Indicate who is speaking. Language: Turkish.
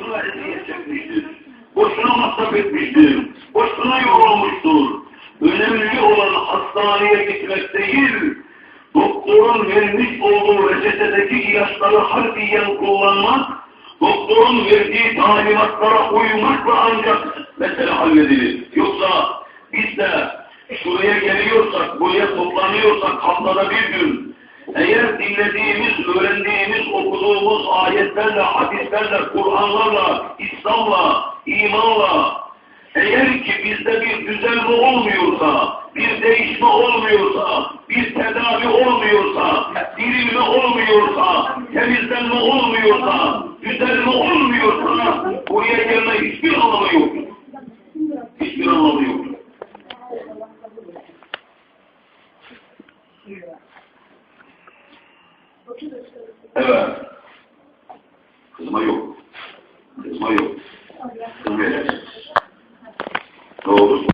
Speaker 1: boşuna eziyet çekmiştir. Boşuna masraf etmiştir. Boşuna yorulmuştur. Önemli olan hastaneye gitmek değil, doktorun vermiş olduğu reçetedeki ilaçları harfiyen kullanmak, doktorun verdiği talimatlara uymakla ancak mesele halledilir. Yoksa biz de şuraya geliyorsak, buraya toplanıyorsak haftada bir gün, eğer dinlediğimiz, öğrendiğimiz, okuduğumuz ayetlerle, hadislerle, Kur'anlarla, İslam'la, imanla, eğer ki bizde bir düzelme olmuyorsa, bir değişme olmuyorsa, bir tedavi olmuyorsa, dirilme olmuyorsa, temizlenme olmuyorsa, düzelme olmuyorsa, buraya gelme hiçbir anlamı yok. Hiçbir anlamı yok. Evet. Kızma yok. Kızma yok. Kızmayacaksın. Ne olur?